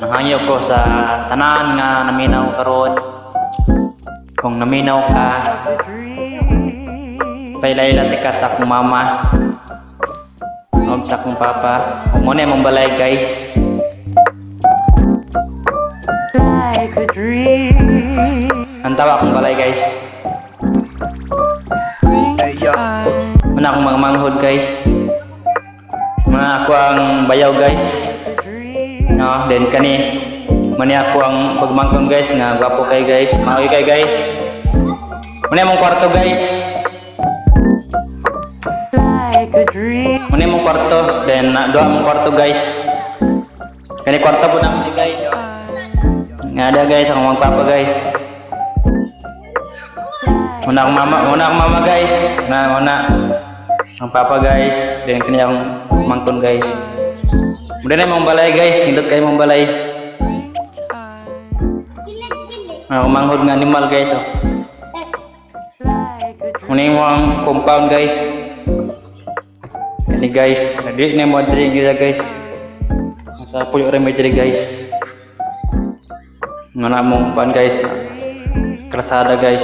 nangangyo ko sa tanan nga naminaw karon. Kung naminaw ka, pailay-ila ka sa akong mama o sa akong papa. Kung muna mong balay guys. Antawa akong balay guys. Muna akong mga manghod guys. Muna ako ang bayaw guys. No, then kani mani ako ang pagmangkon guys nga gwapo kay guys, maoy kay guys. Muna mong kwarto guys. Muna mong kwarto, then doa mong kwarto guys. Kani kwarto po naman guys. Nga ada guys ang mga papa guys. Muna akong mama guys. Muna ang papa guys, then kani ang mangkon guys. Muna na mong balay guys, hindot kayo mong balay. Manghod nga animal guys. Muna yung mga compound guys. Kasi guys, nagdirik na yung mga drink guys. Nasa puyo rin may drink guys. Muna mong pan guys, krasada guys.